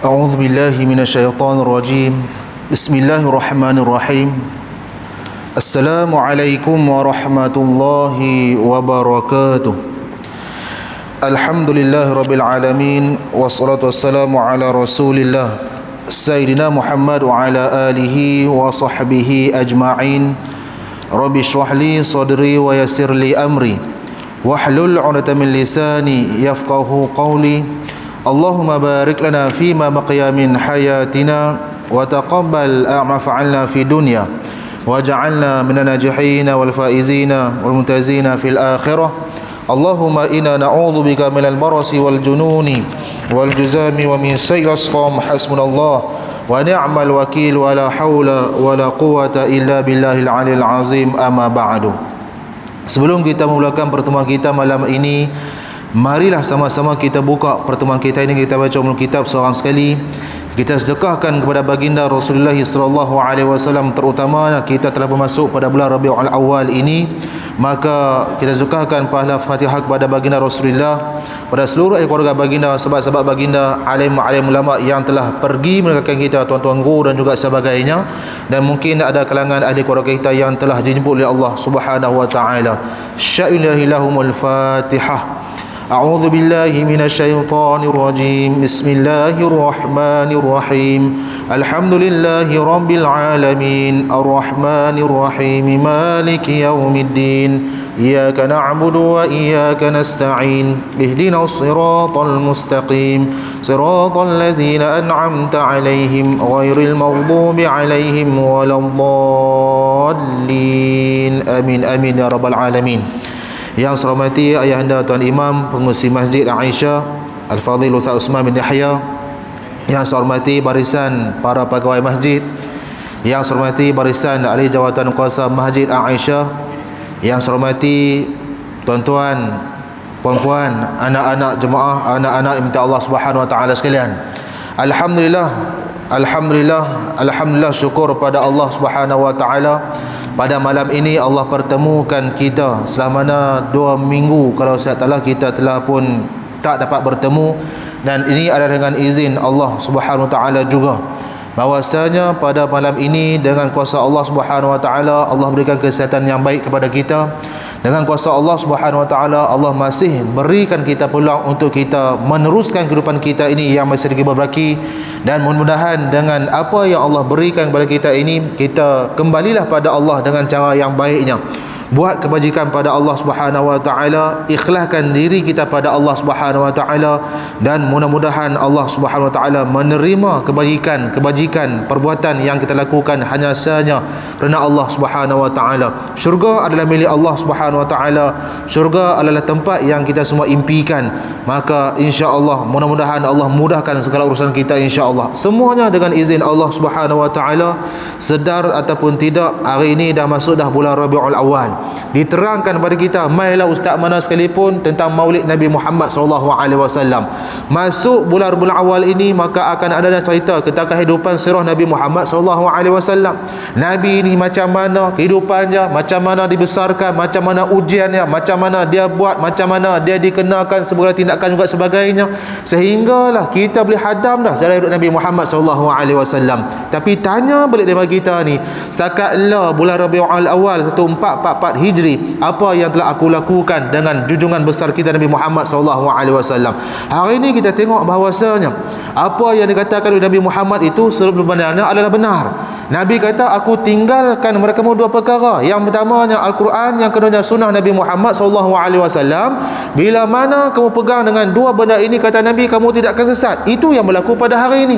A'udzu billahi minasyaitonir rajim. Bismillahirrahmanirrahim. Assalamualaikum warahmatullahi wabarakatuh. Alhamdulillahirabbil alamin wassalatu wassalamu ala Rasulillah Sayyidina Muhammad wa ala alihi wa sahbihi ajma'in. Rabbi shrah li sadri wa yassir li amri wahlul 'uqdatam min lisani yafqahu qawli. Allahumma barik lana fima baqiya min hayatina wa taqabbal a'ma fa'alna fi dunya waj'alna minan najihin wal faizina wal muntazina fil akhirah. Allahumma inna na'udzubika minal barasi wal jununi wal juzami wa min sayyi'il asqam. Hasbunallah wa ni'mal wakil wa la haula wa la quwwata illa billahil 'aliyil 'azim. Amma ba'du. Sebelum kita memulakan pertemuan kita malam ini, marilah sama-sama kita buka pertemuan kita ini, kita baca ulumul kitab seorang sekali. Kita sedekahkan kepada baginda Rasulullah sallallahu alaihi wasallam, terutama kita telah bermasuk pada bulan Rabiul Awal ini, maka kita sedekahkan pahala Fatihah kepada baginda Rasulullah, pada seluruh keluarga baginda, sahabat-sahabat baginda, alim ulama yang telah pergi meninggalkan kita, tuan-tuan guru dan juga sebagainya, dan mungkin ada kalangan ahli keluarga kita yang telah dijemput oleh Allah Subhanahu wa taala. Sya'ilillahumul Fatihah. أعوذ بالله من الشيطان الرجيم. بسم الله الرحمن الرحيم. الحمد لله رب العالمين الرحمن الرحيم مالك يوم الدين إياك نعبد وإياك نستعين اهدنا الصراط المستقيم صراط الذين أنعمت عليهم غير المغضوب عليهم ولا الضالين آمين آمين يا رب العالمين. Yang saya hormati ayahanda Tuan Imam Pengurusi Masjid Aisyah Al-Fadhil Ustaz Usman bin Yahya, yang saya hormati barisan para pegawai masjid, yang saya hormati barisan ahli jawatan kuasa Masjid Aisyah, yang saya hormati tuan-tuan, puan-puan, anak-anak jemaah, anak-anak yang minta Allah Subhanahu wa taala sekalian. Alhamdulillah, syukur pada Allah Subhanahu wa taala. Pada malam ini Allah pertemukan kita selama 2 minggu kalau saya tak salah kita telah pun tak dapat bertemu, dan ini adalah dengan izin Allah Subhanahu wa taala juga. Bahwasanya pada malam ini dengan kuasa Allah Subhanahu wa taala Allah berikan kesihatan yang baik kepada kita. Dengan kuasa Allah Subhanahu wa taala Allah masih berikan kita peluang untuk kita meneruskan kehidupan kita ini yang masih sedikit berbaki, dan mudah-mudahan dengan apa yang Allah berikan kepada kita ini, kita kembalilah pada Allah dengan cara yang baiknya. Buat kebajikan pada Allah Subhanahu wa taala, ikhlaskan diri kita pada Allah Subhanahu wa taala, dan mudah-mudahan Allah Subhanahu wa taala menerima kebajikan perbuatan yang kita lakukan hanya sahaja kerana Allah Subhanahu wa taala. Syurga adalah milik Allah Subhanahu wa taala. Syurga adalah tempat yang kita semua impikan. Maka insya-Allah mudah-mudahan Allah mudahkan segala urusan kita insya-Allah. Semuanya dengan izin Allah Subhanahu wa taala. Sedar ataupun tidak, hari ini dah masuk dah bulan Rabiul Awal. Diterangkan kepada kita, mailah ustaz mana sekalipun, tentang Maulid Nabi Muhammad sallallahu alaihi wasallam. Masuk bulan Rabiul Awal ini, maka akan ada cerita tentang kehidupan sirah Nabi Muhammad sallallahu alaihi wasallam. Nabi ini macam mana kehidupannya, macam mana dibesarkan, macam mana ujiannya, macam mana dia buat, macam mana dia dikenakan segala tindakan juga sebagainya, sehinggalah kita boleh hadam dah cara hidup Nabi Muhammad sallallahu alaihi wasallam. Tapi tanya balik daripada kita ni, setakatlah bulan Rabiul Awal 1444 Hijri, apa yang telah aku lakukan dengan junjungan besar kita Nabi Muhammad sallallahu alaihi wasallam. Hari ini kita tengok bahawasanya apa yang dikatakan oleh Nabi Muhammad itu sebenarnya adalah benar. Nabi kata, aku tinggalkan mereka 2 perkara. Yang pertamanya Al-Quran, yang keduanya sunnah Nabi Muhammad sallallahu alaihi wasallam. Bila mana kamu pegang dengan 2 benda ini, kata Nabi, kamu tidak akan sesat. Itu yang berlaku pada hari ini.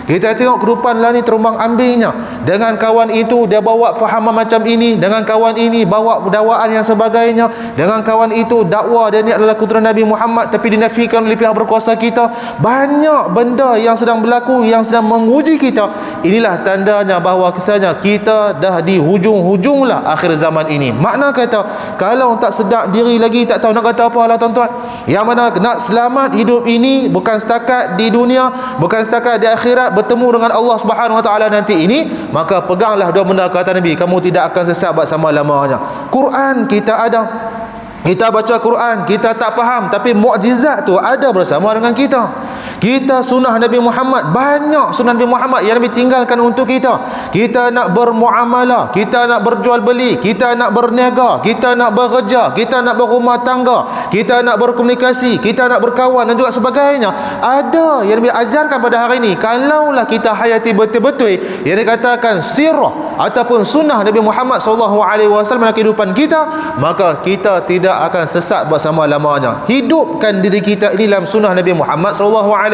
Kita tengok kehidupan lah ni terumbang ambingnya. Dengan kawan itu dia bawa fahaman macam ini, dengan kawan ini bawa dakwaan yang sebagainya, dengan kawan itu dakwah dia ni adalah keturunan Nabi Muhammad tapi dinafikan oleh pihak berkuasa kita. Banyak benda yang sedang berlaku yang sedang menguji kita. Inilah tandanya bahawa kesannya kita dah di hujung-hujung lah akhir zaman ini. Makna kata, kalau tak sedar diri lagi, tak tahu nak kata apa lah tuan-tuan. Yang mana nak selamat hidup ini bukan setakat di dunia, bukan setakat di akhirat bertemu dengan Allah Subhanahu wa taala nanti ini, maka peganglah 2 benda kata Nabi, kamu tidak akan sesat buat sama lamanya. Quran kita ada, Kita baca Quran, kita tak faham, tapi mukjizat tu ada bersama dengan kita. Kita sunnah Nabi Muhammad, banyak sunnah Nabi Muhammad yang Nabi tinggalkan untuk kita. Kita nak bermuamalah, kita nak berjual beli, kita nak berniaga, kita nak bekerja, kita nak berumah tangga, kita nak berkomunikasi, kita nak berkawan dan juga sebagainya. Ada yang Nabi ajarkan pada hari ini. Kalaulah kita hayati betul-betul yang dikatakan sirah ataupun sunnah Nabi Muhammad SAW dalam kehidupan kita, maka kita tidak akan sesat bersama-lamanya. Hidupkan diri kita ini dalam sunnah Nabi Muhammad SAW.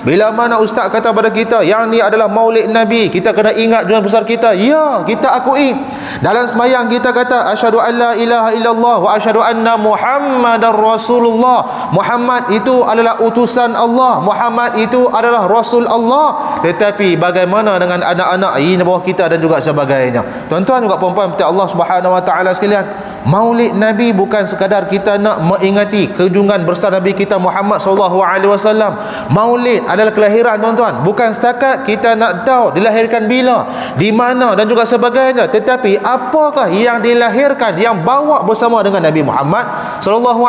Bila mana ustaz kata pada kita yang ni adalah maulid Nabi, kita kena ingat junjungan besar kita. Ya, kita akui. Dalam semayang kita kata asyhadu an la ilaha illallah wa asyhadu anna Muhammadar Rasulullah. Muhammad itu adalah utusan Allah, Muhammad itu adalah Rasul Allah. Tetapi bagaimana dengan anak-anak ini bawah kita dan juga sebagainya. Tuan-tuan juga puan-puan Allah Subhanahu wa taala sekalian, maulid Nabi bukan sekadar kita nak mengingati kejunjungan besar Nabi kita Muhammad SAW. Maulid adalah kelahiran, tuan-tuan. Bukan setakat kita nak tahu dilahirkan bila, di mana dan juga sebagainya, tetapi apakah yang dilahirkan, yang bawa bersama dengan Nabi Muhammad SAW.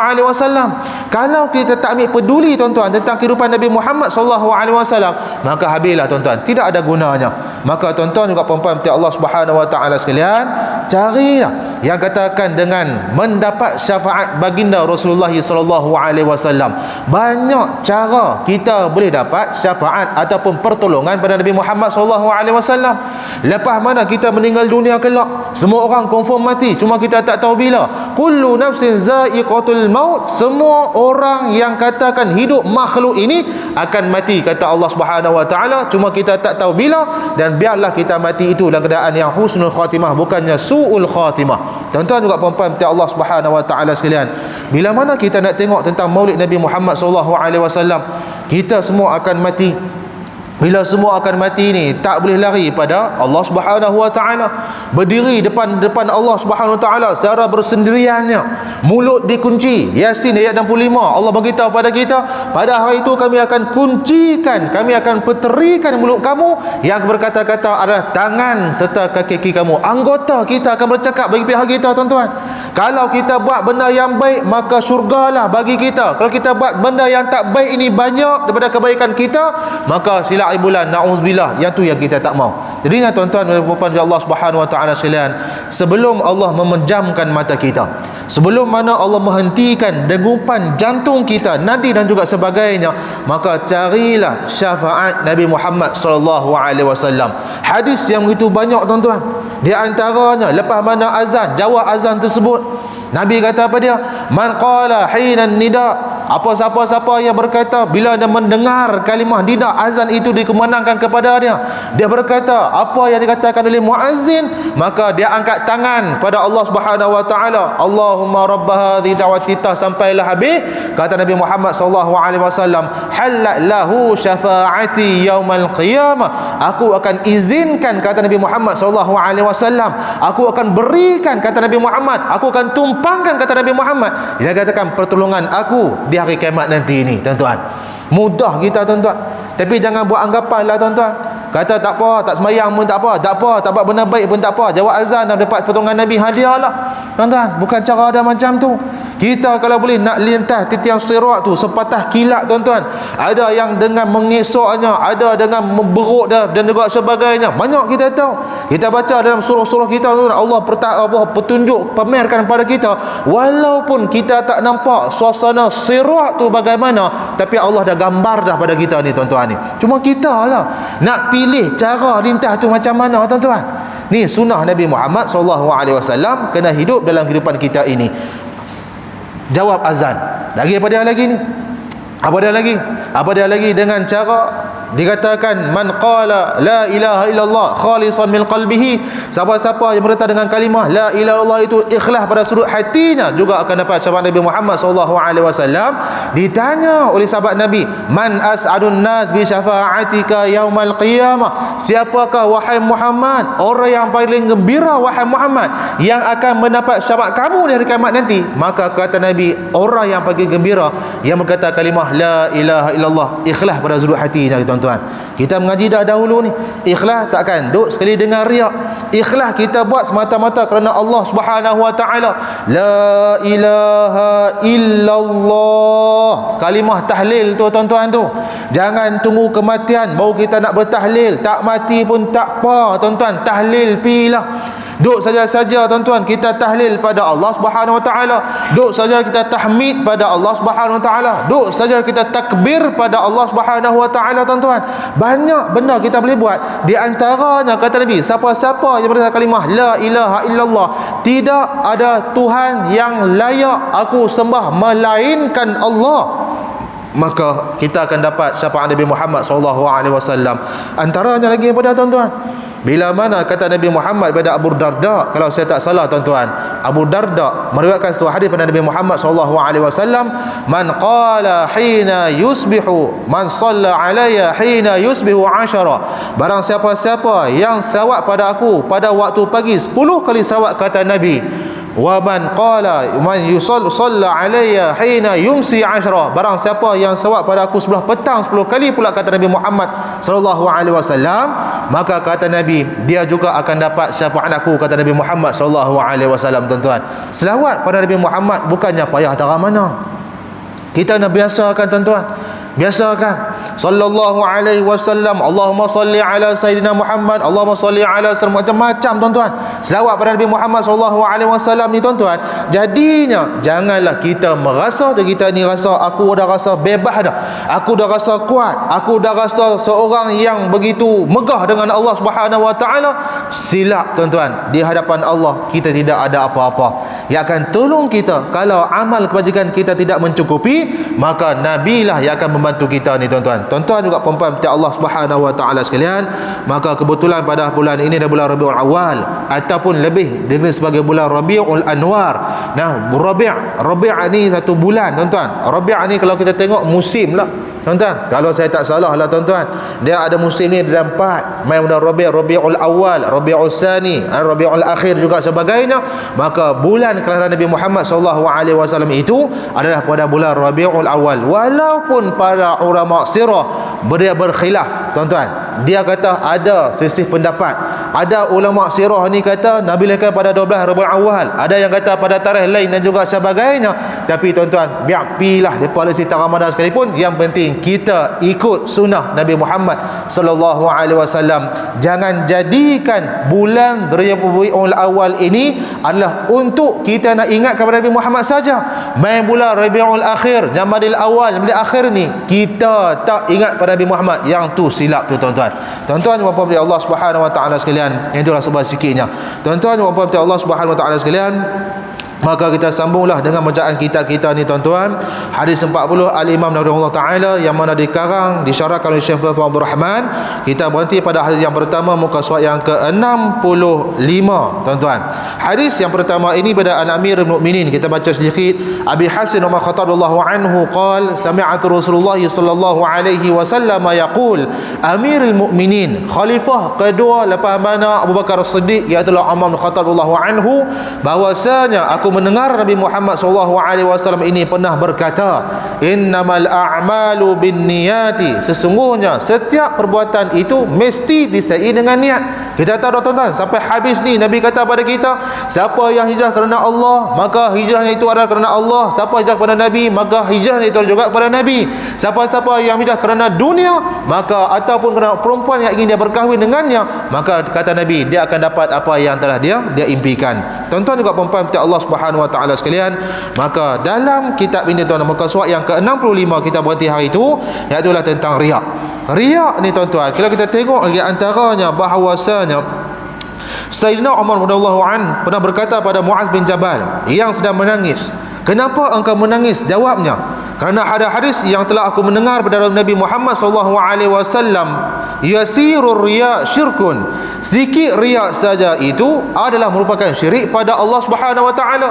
Kalau kita tak ambil peduli, tuan-tuan, tentang kehidupan Nabi Muhammad SAW, maka habislah, tuan-tuan, tidak ada gunanya. Maka tuan-tuan juga puan-puan Allah Subhanahu wa taala sekalian, carilah yang katakan dengan mendapat syafaat baginda Rasulullah SAW. Banyak cara kita boleh dapat syafaat ataupun pertolongan pada Nabi Muhammad SAW. Lepas mana kita meninggal dunia kelak, semua orang confirm mati, cuma kita tak tahu bila. Kullu nafsin za'iqatul maut, semua orang yang katakan hidup makhluk ini akan mati, kata Allah Subhanahu wa taala, cuma kita tak tahu bila. Dan biarlah kita mati itu dalam keadaan yang husnul khatimah, bukannya su'ul khatimah. Tuan-tuan juga puan-puan Allah Subhanahu wa taala sekalian, bila mana kita nak tengok tentang maulid Nabi Muhammad SAW, kita semua akan mati. Bila semua akan mati ni, tak boleh lari pada Allah Subhanahu wa taala. Berdiri depan Allah Subhanahu wa taala secara bersendiriannya. Mulut dikunci. Yasin ayat 65. Allah beritahu pada kita, pada hari itu kami akan kuncikan, kami akan peterikan mulut kamu, yang berkata-kata adalah tangan serta kaki kamu. Anggota kita akan bercakap bagi pihak kita, tuan-tuan. Kalau kita buat benda yang baik, maka syurgalah bagi kita. Kalau kita buat benda yang tak baik ini banyak daripada kebaikan kita, maka sila bulan, na'udzubillah, yang tu yang kita tak mau. Jadi tuan-tuan dan puan-puan Allah Subhanahu wa taala sekalian, sebelum Allah memejamkan mata kita, sebelum mana Allah menghentikan degupan jantung kita, nadi dan juga sebagainya, maka carilah syafaat Nabi Muhammad sallallahu alaihi wasallam. Hadis yang begitu banyak, tuan-tuan. Di antaranya lepas mana azan, jawab azan tersebut, Nabi kata apa dia? Man qala hinan nida, apa siapa-siapa yang berkata bila dia mendengar kalimah nida, azan itu dikemenangkan kepada dia, dia berkata apa yang dikatakan oleh muazzin, maka dia angkat tangan pada Allah Subhanahu wa taala, Allahumma rabb hadhihi da'watita, sampailah habis. Kata Nabi Muhammad sallallahu alaihi wasallam, halal lahu syafaati yaumal qiyamah, aku akan izinkan, kata Nabi Muhammad sallallahu alaihi wasallam, aku akan berikan, kata Nabi Muhammad, aku akan tumpangkan, kata Nabi Muhammad, dia katakan pertolongan aku di hari kiamat nanti ini, tuan-tuan. Mudah kita, tuan-tuan. Tapi jangan buat anggapan lah, tuan-tuan. Kata tak apa, tak semayang pun tak apa, tak apa, tak buat benda baik pun tak apa, jawab azan dan dapat pertolongan Nabi, hadiah lah. Tuan-tuan, bukan cara ada macam tu. Kita kalau boleh nak lintas titiang sirat tu sepatah kilat, tuan-tuan, ada yang dengan mengesoknya, ada dengan memberuk dia dan juga sebagainya. Banyak kita tahu. Kita baca dalam surah-surah kita, tuan-tuan, Allah petunjuk, pamerkan pada kita, walaupun kita tak nampak suasana sirat tu bagaimana, tapi Allah dah gambar dah pada kita ni, tuan-tuan ni. Cuma kita lah nak pilih cara lintas tu macam mana, tuan-tuan. Ni sunnah Nabi Muhammad SAW kena hidup dalam kehidupan kita ini. Jawab azan. Lagi apa dia lagi ni? Apa dia lagi? Apa dia lagi? Dengan cara dikatakan man qala la ilaha illallah khalisan min qalbihi, siapa-siapa yang berkata dengan kalimah la ilaha illallah itu ikhlas pada sudut hatinya, juga akan dapat syafaat Nabi Muhammad sallallahu alaihi wasallam. Ditanya oleh sahabat Nabi, man as'adun nas bi syafa'atika yaumal qiyamah, siapakah wahai Muhammad orang yang paling gembira, wahai Muhammad, yang akan mendapat syafaat kamu di hari kiamat nanti? Maka kata Nabi, orang yang paling gembira yang berkata kalimah la ilaha illallah ikhlas pada sudut hatinya, tuan-tuan. tuan-tuan. Kita mengaji dah dahulu ni, ikhlas takkan duk sekali dengan riak. Ikhlas kita buat semata-mata kerana Allah Subhanahu wa taala. La ilaha illallah, kalimah tahlil tu tuan-tuan tu. Jangan tunggu kematian baru kita nak bertahlil. Tak mati pun tak apa tuan-tuan, tahlil pilah. Duk saja-saja tuan-tuan kita tahlil pada Allah Subhanahu wa taala. Duk saja kita tahmid pada Allah Subhanahu wa taala. Duk saja kita takbir pada Allah Subhanahu wa taala tuan-tuan. Banyak benda kita boleh buat. Di antaranya kata Nabi, siapa-siapa yang berkata kalimah la ilaha illallah, tidak ada Tuhan yang layak aku sembah melainkan Allah, maka kita akan dapat syafaat Nabi Muhammad SAW. Antaranya lagi pada tuan-tuan, bila mana kata Nabi Muhammad pada Abu Darda, kalau saya tak salah tuan-tuan, Abu Darda meriwayatkan sebuah hadis pada Nabi Muhammad SAW, man qala hina yusbihu man shalla alayya hina yusbihu 10, barang siapa-siapa yang selawat pada aku pada waktu pagi 10 kali selawat kata Nabi, wa man qala man yusalla alayya hina yumsi 10, barang siapa yang selawat pada aku sebelah petang 10 kali pula kata Nabi Muhammad sallallahu alaihi wasallam, maka kata Nabi dia juga akan dapat syafaat aku kata Nabi Muhammad sallallahu alaihi wasallam. Tuan-tuan, selawat pada Nabi Muhammad bukannya payah tara mana. Kita nak biasakan tuan-tuan, biasakan sallallahu alaihi wasallam, Allahumma salli ala sayyidina Muhammad, Allahumma salli ala macam-macam tuan-tuan. Selawat pada Nabi Muhammad sallallahu alaihi wasallam ni tuan-tuan, jadinya janganlah kita merasa kita ni rasa aku dah rasa bebas dah, aku dah rasa kuat, aku dah rasa seorang yang begitu megah dengan Allah Subhanahu wa taala. Silap tuan-tuan, di hadapan Allah kita tidak ada apa-apa. Yang akan tolong kita kalau amal kebajikan kita tidak mencukupi, maka Nabi lah yang akan membantu kita ni tuan-tuan. Tuan-tuan juga perempuan Allah Subhanahu wa taala sekalian, maka kebetulan pada bulan ini adalah bulan Rabiul Awal ataupun lebih dikenal sebagai bulan Rabiul Anwar. Nah, Rabi' ni satu bulan tuan-tuan. Rabi' ni kalau kita tengok musim lah tuan-tuan. Kalau saya tak salah lah tuan-tuan, dia ada musim ni ada 4. Main bulan Rabiul Awal, Rabiul Tsani, Rabiul Akhir juga sebagainya. Maka bulan kelahiran Nabi Muhammad sallallahu alaihi wasallam itu adalah pada bulan Rabiul Awal. Walaupun para ulama sirah dia berkhilaf tuan-tuan. Dia kata ada selisih pendapat. Ada ulama sirah ni kata Nabi lahir pada 12 Rabiul Awal, ada yang kata pada tarikh lain dan juga sebagainya. Tapi tuan-tuan, biar pilah depa lesi Ramadan sekalipun, yang penting kita ikut sunnah Nabi Muhammad sallallahu alaihi wasallam. Jangan jadikan bulan Rabiul Awal ini adalah untuk kita nak ingat kepada Nabi Muhammad saja. Main bulan Rabiul Akhir, Jamadil Awal, Jamadil Akhir ni kita tak ingat pada Nabi Muhammad, yang tu silap tu tuan-tuan. Tuan-tuan dan puan-puan Allah Subhanahu wa taala sekalian, yang itulah sebab sikitnya. Tuan-tuan dan puan-puan Allah Subhanahu wa taala sekalian, maka kita sambunglah dengan bacaan kita ni tuan-tuan. Hadis 40 Al-Imam Nawawi rahimahullah taala yang mana dikarang disyarahkan oleh Syekh Fadhil Abdul Rahman. Kita berhenti pada hadis yang pertama muka surat yang ke-65 tuan-tuan. Hadis yang pertama ini pada Al-Amirul Mukminin, kita baca sedikit. Abi Hafsin Umar Khattab radhiyallahu anhu qala sami'tu Rasulullah sallallahu alaihi wasallam yaqul, Amirul Mukminin, khalifah kedua lepas mana Abu Bakar As-Siddiq iaitu Umar bin Khattab radhiyallahu anhu, bahwasanya aku mendengar Nabi Muhammad SAW ini pernah berkata, innamal a'malu binniyati, sesungguhnya setiap perbuatan itu mesti disertai dengan niat. Kita tahu tuan-tuan, sampai habis ni Nabi kata pada kita, siapa yang hijrah kerana Allah, maka hijrahnya itu adalah kerana Allah. Siapa hijrah kepada Nabi, maka hijrahnya itu juga kepada Nabi. Siapa-siapa yang hijrah kerana dunia, maka ataupun kerana perempuan yang ingin dia berkahwin dengannya, maka kata Nabi dia akan dapat apa yang telah dia impikan. Tuan-tuan juga perempuan Allah Subhanahu wa taala sekalian, maka dalam kitab ini tuan-tuan, muka surat yang ke-65 kita berhenti hari itu, iaitu tentang riak. Riak ni tuan-tuan, kalau kita tengok lagi antaranya bahawasanya Sayyidina Umar radhiyallahu an pernah berkata pada Muaz bin Jabal yang sedang menangis, kenapa engkau menangis? Jawabnya, kerana ada hadis yang telah aku mendengar pada Nabi Muhammad sallallahu alaihi wasallam, yasirur riya syirkun, sedikit riak saja itu adalah merupakan syirik pada Allah Subhanahu wa taala.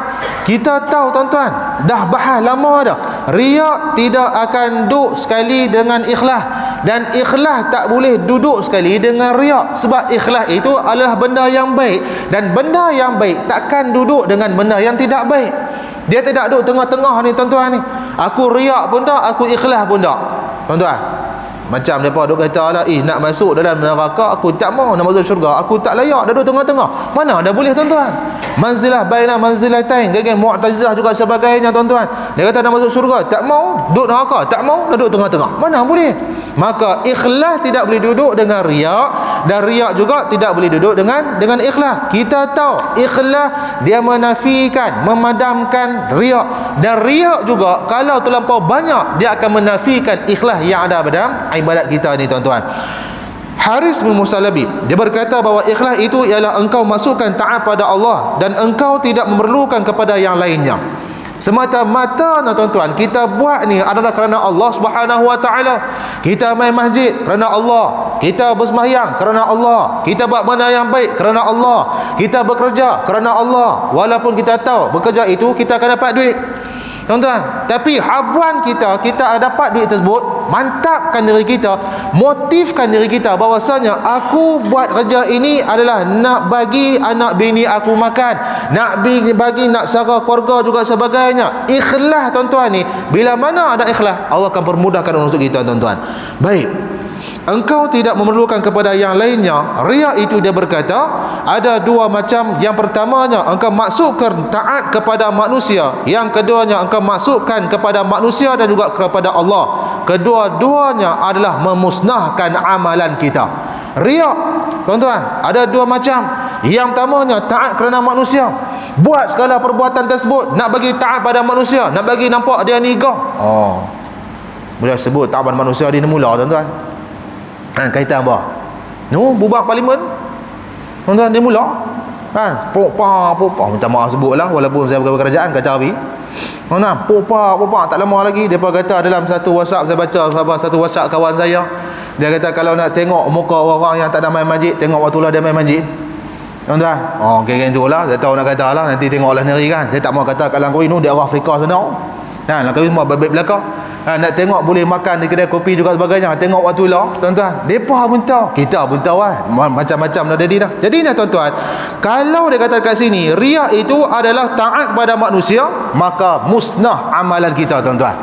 Kita tahu tuan-tuan, dah bahas lama dah, riak tidak akan duduk sekali dengan ikhlas, dan ikhlas tak boleh duduk sekali dengan riak. Sebab ikhlas itu adalah benda yang baik, dan benda yang baik takkan duduk dengan benda yang tidak baik. Dia tidak duduk tengah-tengah ni tuan-tuan ni. Aku riak pun tak, aku ikhlas pun tak. Tuan-tuan, Macam mereka duk kata lah, nak masuk dalam neraka aku tak mau, nak masuk syurga aku tak layak, dah duduk tengah-tengah. Mana ada boleh tuan-tuan? Manzilah baina manzilatain, geng Mu'tazilah juga sebagainya tuan-tuan. Dia kata nak masuk syurga tak mau, duduk neraka tak mau, dah duduk tengah-tengah. Mana boleh? Maka ikhlas tidak boleh duduk dengan riak, dan riak juga tidak boleh duduk dengan ikhlas. Kita tahu ikhlas dia menafikan, memadamkan riak, dan riak juga kalau terlampau banyak dia akan menafikan ikhlas yang ada dalam ibadat kita ni tuan-tuan. Haris bin Musalabi dia berkata bahawa ikhlas itu ialah engkau masukkan taat pada Allah dan engkau tidak memerlukan kepada yang lainnya. Semata-mata tuan-tuan kita buat ni adalah kerana Allah Subhanahu wa taala. Kita main masjid kerana Allah, kita bersembahyang kerana Allah, kita buat benda yang baik kerana Allah, kita bekerja kerana Allah, walaupun kita tahu bekerja itu kita akan dapat duit tuan-tuan. Tapi habuan kita dapat duit tersebut, mantapkan diri kita, motifkan diri kita bahawasanya aku buat kerja ini adalah nak bagi anak bini aku makan, nak bagi nak sara keluarga juga sebagainya. Ikhlas tuan-tuan ni, bila mana ada ikhlas, Allah akan permudahkan untuk kita tuan-tuan. Baik, engkau tidak memerlukan kepada yang lainnya. Riya itu dia berkata ada dua macam. Yang pertamanya engkau masukkan taat kepada manusia, yang keduanya engkau masukkan kepada manusia dan juga kepada Allah. Kedua-duanya adalah memusnahkan amalan kita. Riya tuan-tuan ada dua macam. Yang pertamanya taat kerana manusia, buat segala perbuatan tersebut nak bagi taat pada manusia, nak bagi nampak dia ni gah. Boleh sebut taat pada manusia di mula tuan-tuan. Kaitan apa? Bubar parlimen tuan-tuan, dia mula popa minta maaf sebutlah walaupun saya pegawai kerajaan kata Abi. Popa tak lama lagi depa kata dalam satu WhatsApp, saya baca satu WhatsApp kawan saya, dia kata kalau nak tengok muka orang yang tak ada main masjid, tengok waktu lah dia main masjid tuan-tuan. Kira-kira itulah saya tahu nak kata lah, nanti tengoklah sendiri kan. Saya tak mau kata kalau kau ini dia orang Afrika sana nak kau semua baik belakang. Nak tengok boleh makan di kedai kopi juga sebagainya, tengok waktu lah tuan-tuan. Depa pun tahu, kita pun tahu macam-macam dah jadi dah. Jadinya tuan-tuan, kalau dia kata kat sini riya itu adalah taat kepada manusia, maka musnah amalan kita tuan-tuan.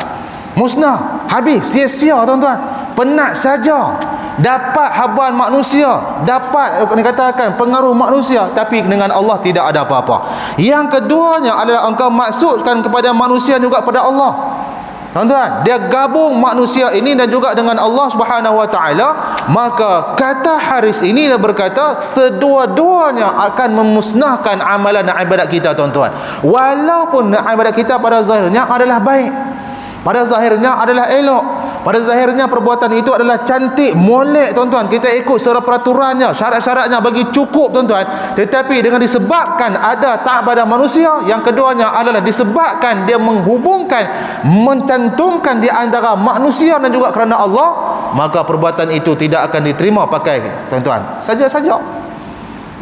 Musnah, habis, sia-sia tuan-tuan. Penat saja dapat habuan manusia, dapat dikatakan pengaruh manusia, tapi dengan Allah tidak ada apa-apa. Yang keduanya adalah engkau maksudkan kepada manusia juga kepada Allah tuan-tuan. Dia gabung manusia ini dan juga dengan Allah Subhanahu wa taala. Maka kata Haris ini dia berkata sedua-duanya akan memusnahkan amalan dan ibadat kita tuan-tuan. Walaupun ibadat kita pada zahirnya adalah baik, pada zahirnya adalah elok, pada zahirnya perbuatan itu adalah cantik, molek tuan-tuan, kita ikut secara peraturannya, syarat-syaratnya bagi cukup tuan-tuan. Tetapi dengan disebabkan ada taat pada manusia, yang keduanya adalah disebabkan dia menghubungkan, mencantumkan di antara manusia dan juga kerana Allah, maka perbuatan itu tidak akan diterima pakai tuan-tuan saja-saja.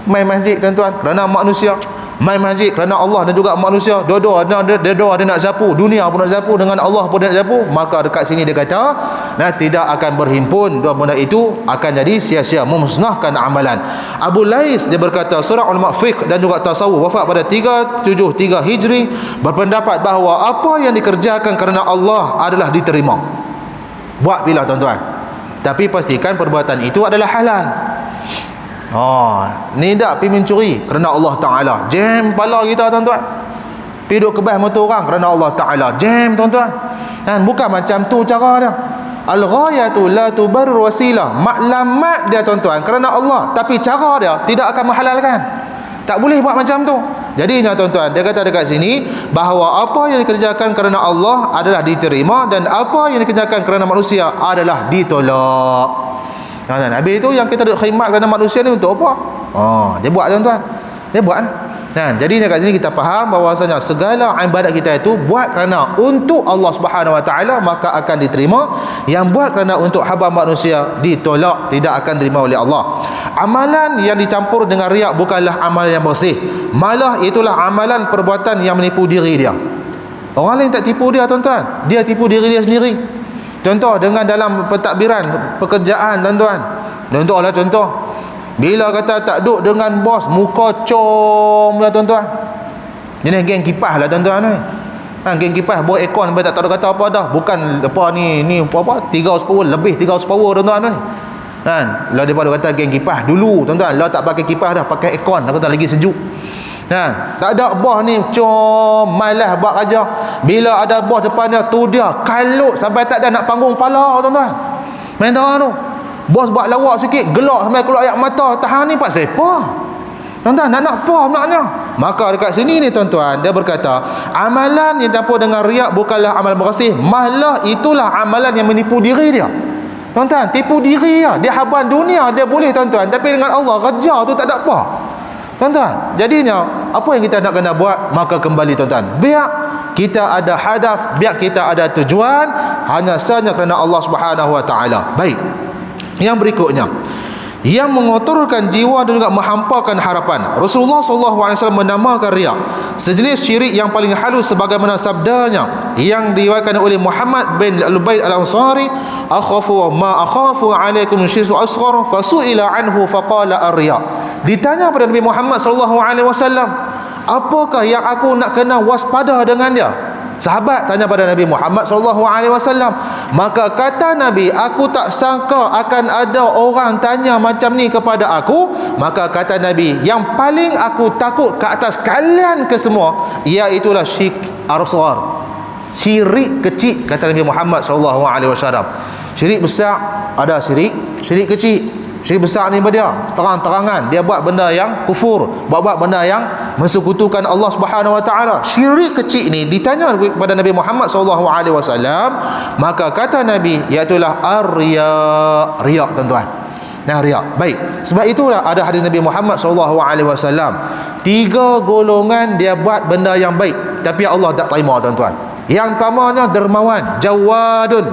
Main masjid tuan-tuan kerana manusia, main masjid kerana Allah dan juga manusia, dua-dua dia nak sapu, dunia pun nak sapu, dengan Allah pun nak sapu, maka dekat sini dia kata tidak akan berhimpun. Dua benda itu akan jadi sia-sia, memusnahkan amalan. Abu Lais dia berkata, surah ulama fiqh dan juga tasawuf, wafat pada 373 Hijri, berpendapat bahawa apa yang dikerjakan kerana Allah adalah diterima. Buat bila tuan-tuan, tapi pastikan perbuatan itu adalah halal. Ni tak pergi mencuri kerana Allah Ta'ala, jam pala kita tuan-tuan. Pergi duduk kebas motor orang kerana Allah Ta'ala, jam tuan-tuan. Dan bukan macam tu cara dia. Al-ghayatu la tubarru wasilah, maklumat dia tuan-tuan kerana Allah, tapi cara dia tidak akan menghalalkan. Tak boleh buat macam tu. Jadinya tuan-tuan, dia kata dekat sini bahawa apa yang dikerjakan kerana Allah adalah diterima, dan apa yang dikerjakan kerana manusia adalah ditolak. Habis itu yang kita duk khidmat kerana manusia ni untuk apa? Dia buat tuan-tuan, dia buat. Jadi kat sini kita faham bahawasanya segala ibadat kita itu buat kerana untuk Allah Subhanahu wa taala, maka akan diterima. Yang buat kerana untuk hamba manusia ditolak, tidak akan diterima oleh Allah. Amalan yang dicampur dengan riak bukanlah amalan yang bersih, malah itulah amalan perbuatan yang menipu diri dia. Orang lain tak tipu dia tuan-tuan, dia tipu diri dia sendiri. Contoh dengan dalam pentadbiran pekerjaan tuan-tuan. Contohlah contoh, bila kata tak duduk dengan bos, muka com lah tuan-tuan. Jenis geng kipas lah tuan-tuan. geng kipas buat aircon sampai tak tahu kata apa dah. Bukan apa ni apa 300 power, lebih 300 power tuan-tuan kan. Lah daripada kata geng kipas dulu tuan-tuan, lah tak pakai kipas dah, pakai aircon dah, kata lagi sejuk kan. Tak ada bos ni malas buat kerja. Bila ada bos depan dia tu dia kalut sampai tak ada nak panggung kepala tuan-tuan. Main tahu tu. Bos buat lawak sikit gelak sampai keluar air mata. Tahan ni pak siapa? Tuan-tuan nak apa maknanya? Maka dekat sini ni tuan-tuan dia berkata, amalan yang campur dengan riak bukanlah amalan bersih, malah itulah amalan yang menipu diri dia. Tuan-tuan, tipu diri dia. Dia haban dunia dia boleh tuan-tuan, tapi dengan Allah kerja tu tak ada apa. Tuan-tuan, jadinya apa yang kita nak kena buat? Maka kembali tuan-tuan, biar kita ada hadaf, biar kita ada tujuan, hanya saja kerana Allah Subhanahu wa taala. Baik. Yang berikutnya, yang mengotorkan jiwa dan juga menghampakan harapan. Rasulullah SAW menamakan riak sejenis syirik yang paling halus sebagaimana sabdanya yang diriwayatkan oleh Muhammad bin Al-Ubaid Al-Ansari, akhafu ma akhafu alaikum syirku asghar fasu'ila anhu faqala ar-riya. Ditanya pada Nabi Muhammad SAW, apakah yang aku nak kena waspada dengan dia? Sahabat tanya pada Nabi Muhammad SAW, maka kata Nabi, aku tak sangka akan ada orang tanya macam ni kepada aku. Maka kata Nabi, yang paling aku takut ke atas kalian kesemua, iaitulah syirik asghar, syirik kecil, kata Nabi Muhammad SAW. Syirik besar ada, syirik kecil. Syirik besar ni dia terang-terangan dia buat benda yang kufur, buat benda yang mensekutukan Allah Subhanahu wa taala. Syirik kecil ni ditanya kepada Nabi Muhammad SAW, maka kata Nabi, iaitulah ar-riya, riak tuan-tuan. Nah, riak. Baik. Sebab itulah ada hadis Nabi Muhammad SAW, 3 golongan dia buat benda yang baik tapi Allah tak terima tuan-tuan. Yang pertamanya dermawan, jawadun,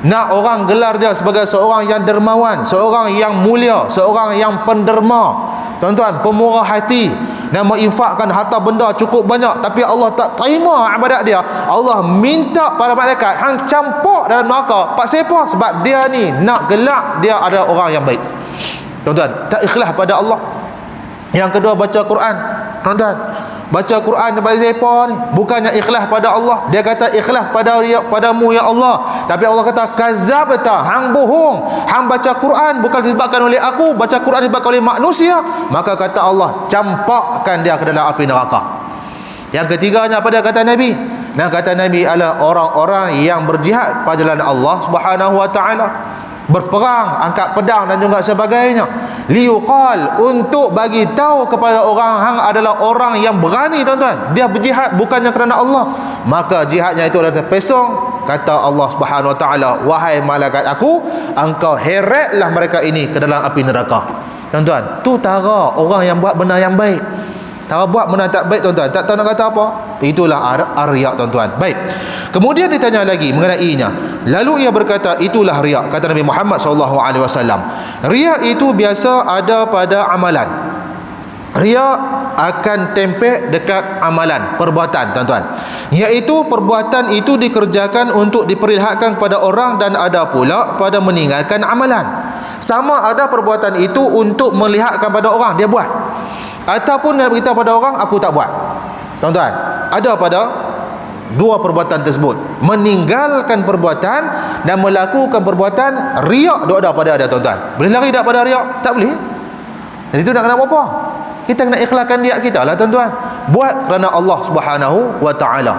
nak orang gelar dia sebagai seorang yang dermawan, seorang yang mulia, seorang yang penderma tuan-tuan, pemurah hati, dan menginfakkan harta benda cukup banyak, tapi Allah tak terima ibadat dia. Allah minta para malaikat hang campur dalam neraka. Pak siapa? Sebab dia ni nak gelak dia ada orang yang baik tuan-tuan, tak ikhlas pada Allah. Yang kedua, baca Quran tuan-tuan. Baca Quran daripada siapa ni? Bukannya ikhlas pada Allah. Dia kata ikhlas padamu ya Allah. Tapi Allah kata kazabta, hang bohong. Hang baca Quran bukan disebabkan oleh aku, baca Quran disebabkan oleh manusia. Maka kata Allah, campakkan dia ke dalam api neraka. Yang ketiganya apa dia kata Nabi? Nah, kata Nabi adalah orang-orang yang berjihad pada jalan Allah Subhanahu wa taala, berperang, angkat pedang dan juga sebagainya. Liuqal, untuk bagi tahu kepada orang hang adalah orang yang berani tuan-tuan. Dia berjihad bukannya kerana Allah. Maka jihadnya itu adalah terpesong. Kata Allah Subhanahu wa taala, wahai malaikat aku, engkau heretlah mereka ini ke dalam api neraka. Tuan-tuan, tu tara orang yang buat benda yang baik. Tara buat benda tak baik tuan-tuan, tak tahu nak kata apa. Itulah ar-riya tuan-tuan. Baik. Kemudian ditanya lagi mengenainya. Lalu ia berkata, itulah riya, kata Nabi Muhammad SAW. Riya itu biasa ada pada amalan. Riya akan tempel dekat amalan, perbuatan tuan-tuan, iaitu perbuatan itu dikerjakan untuk diperlihatkan kepada orang, dan ada pula pada meninggalkan amalan. Sama ada perbuatan itu untuk melihatkan pada orang dia buat, ataupun nak beritahu pada orang aku tak buat. Tuan-tuan, ada pada dua perbuatan tersebut, meninggalkan perbuatan dan melakukan perbuatan. Riak dok ada pada ada tuan-tuan. Boleh lari tak pada riak? Tak boleh. Jadi itu nak kena apa? Kita kena ikhlaskan niat kita lah tuan-tuan, buat kerana Allah Subhanahu wa taala.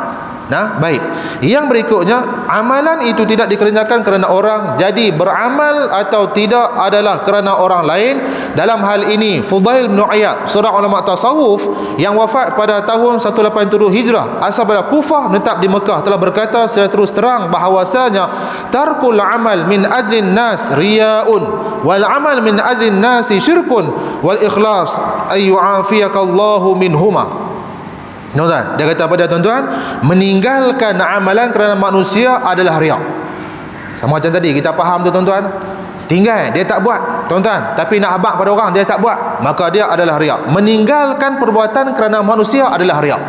Nah, baik. Yang berikutnya, amalan itu tidak dikerjakan kerana orang, jadi beramal atau tidak adalah kerana orang lain. Dalam hal ini Fudail bin Iyad, seorang ulama tasawuf yang wafat pada tahun 187 Hijrah, asal pada Kufah, menetap di Mekah, telah berkata secara terus terang bahawasanya tarkul amal min ajlin nas riyaun, wal amal min ajlin nasi syirkun, wal ikhlas ayyu'afiyakallahu minhuma. Tuan-tuan, dia kata pada tuan-tuan, meninggalkan amalan kerana manusia adalah riak. Sama macam tadi kita faham tu tuan-tuan, tinggal dia tak buat tuan-tuan, tapi nak habaq pada orang dia tak buat, maka dia adalah riak. Meninggalkan perbuatan kerana manusia adalah riak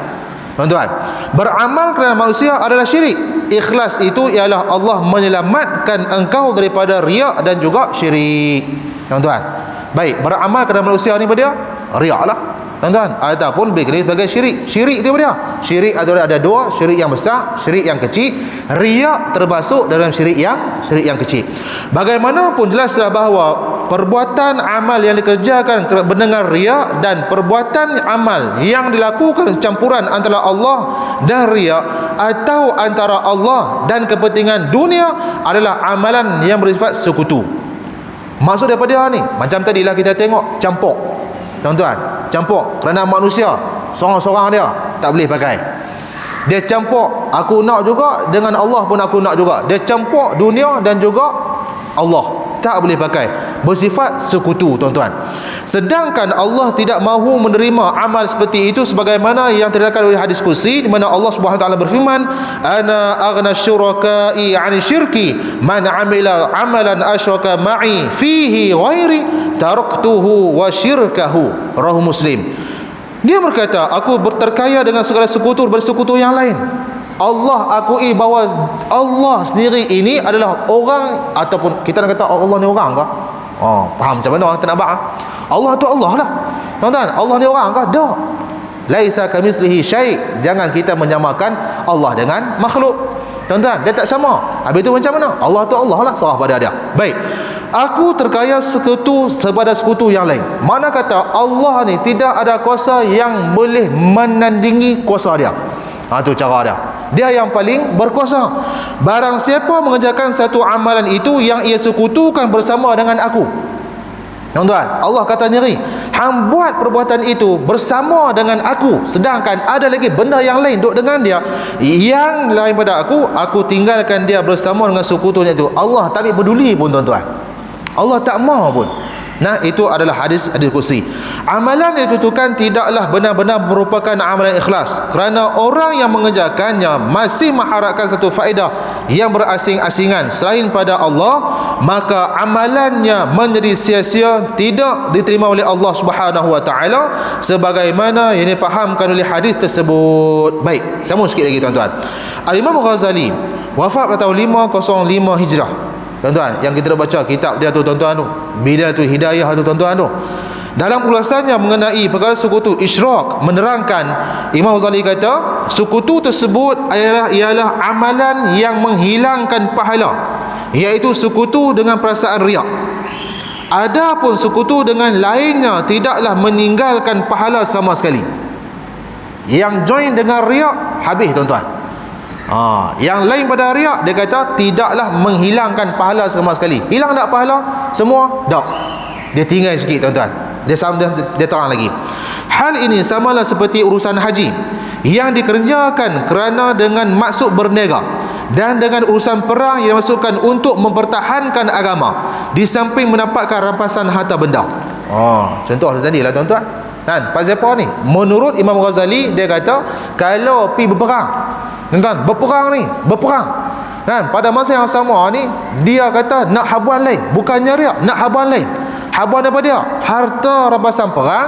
tuan-tuan. Beramal kerana manusia adalah syirik. Ikhlas itu ialah Allah menyelamatkan engkau daripada riak dan juga syirik tuan-tuan. Baik, beramal kerana manusia ni pada riak lah tuan-tuan, ataupun lebih kena sebagai syirik. Syirik dia apa dia? Syirik ada dua, syirik yang besar, syirik yang kecil. Riak termasuk dalam syirik yang kecil. Bagaimanapun jelaslah bahawa perbuatan amal yang dikerjakan dengan riak dan perbuatan amal yang dilakukan campuran antara Allah dan riak atau antara Allah dan kepentingan dunia adalah amalan yang bersifat sekutu. Maksud daripada dia ni, macam tadilah kita tengok campur, tuan-tuan, campur kerana manusia seorang-seorang dia tak boleh pakai. Dia campur aku nak juga dengan Allah pun aku nak juga. Dia campur dunia dan juga Allah, tak boleh pakai, bersifat sekutu, tuan-tuan. Sedangkan Allah tidak mahu menerima amal seperti itu sebagaimana yang terdapat oleh hadis kursi, di mana Allah Subhanahu wa taala berfirman, ana aghna syuraka'i 'ani syirki man 'amila 'amalan asyraka ma'i fihi ghairi taraktuhu wa syirkahu. Rawahu Muslim. Dia berkata, aku berterkaya dengan segala sekutu bersekutu yang lain. Allah akui bahawa Allah sendiri ini adalah orang, ataupun kita nak kata Allah ni orang ke? Faham macam mana orang tak nak buat? Allah tu Allah lah, tuan-tuan. Allah ni orang ke? Tak. Laisa kamitslihi syai'. Jangan kita menyamakan Allah dengan makhluk, tuan-tuan. Dia tak sama. Habis tu macam mana? Allah tu Allah lah, serah pada dia. Baik, aku terkaya sekutu sepada sekutu yang lain. Mana kata Allah ni tidak ada kuasa yang boleh menandingi kuasa dia. Itu cara dia. Dia yang paling berkuasa. Barang siapa mengerjakan satu amalan itu yang ia sekutukan bersama dengan aku, tuan-tuan, Allah kata nyeri, hang buat perbuatan itu bersama dengan aku, sedangkan ada lagi benda yang lain duduk dengan dia yang lain pada aku tinggalkan dia bersama dengan sekutunya itu. Allah tak peduli pun, tuan-tuan. Allah tak mahu pun. Nah, itu adalah hadis kursi. Amalan yang dikutukan tidaklah benar-benar merupakan amalan ikhlas, kerana orang yang mengerjakannya masih mengharapkan satu faedah yang berasing-asingan selain pada Allah, maka amalannya menjadi sia-sia, tidak diterima oleh Allah Subhanahu wa taala sebagaimana yang difahamkan oleh hadis tersebut. Baik, sambung sikit lagi, tuan-tuan. Al-Imam Ghazali wafat pada tahun 505 Hijrah. Tuan-tuan, yang kita dah baca kitab dia tu, tuan-tuan, tu Bidayatul Hidayah tu, tuan-tuan, tu dalam ulasannya mengenai perkara sekutu isyrak, menerangkan, Imam Ghazali kata sekutu tersebut ialah amalan yang menghilangkan pahala, iaitu sekutu dengan perasaan riak. Adapun sekutu dengan lainnya tidaklah meninggalkan pahala sama sekali. Yang join dengan riak habis, tuan-tuan. Yang lain pada riak, dia kata tidaklah menghilangkan pahala sama sekali. Hilang tak pahala semua? Tak. Dia tinggal sikit, tuan-tuan. Dia terang lagi. Hal ini samalah seperti urusan haji yang dikerjakan kerana dengan maksud berniaga, dan dengan urusan perang yang dimasukkan untuk mempertahankan agama di samping mendapatkan rampasan harta benda. Contoh tadi lah, tuan-tuan. Kan, pasal apa ni? Menurut Imam Ghazali, dia kata kalau pergi berperang, tuan-tuan, berperang kan, pada masa yang sama ni dia kata nak habuan lain, bukannya riak, nak habuan lain. Habuan apa dia? Harta rampasan perang.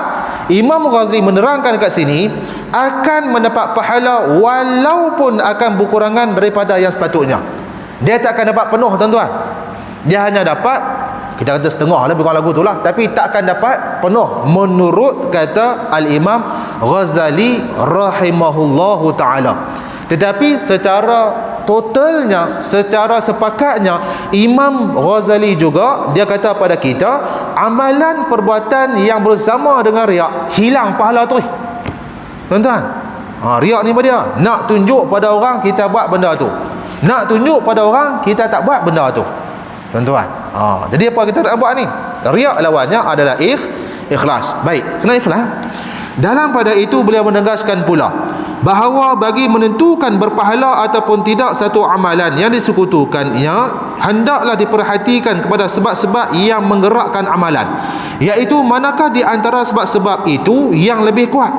Imam Ghazali menerangkan kat sini akan mendapat pahala walaupun akan berkurangan daripada yang sepatutnya. Dia tak akan dapat penuh, tuan-tuan. Dia hanya dapat, kita kata setengah lah, bukan lagu tu lah, tapi tak akan dapat penuh menurut kata Al-Imam Ghazali rahimahullahu ta'ala. Tetapi secara totalnya, secara sepakatnya, Imam Ghazali juga dia kata pada kita, amalan perbuatan yang bersama dengan riak hilang pahala tu, tuan-tuan. Riak ni apa dia? Nak tunjuk pada orang kita buat benda tu, nak tunjuk pada orang kita tak buat benda tu, tuan-tuan. Jadi apa kita nak buat ni? Riak lawannya adalah ikhlas. Baik, kena ikhlas. Dalam pada itu beliau menegaskan pula bahawa bagi menentukan berpahala ataupun tidak satu amalan yang disekutukannya, hendaklah diperhatikan kepada sebab-sebab yang menggerakkan amalan, iaitu manakah di antara sebab-sebab itu yang lebih kuat.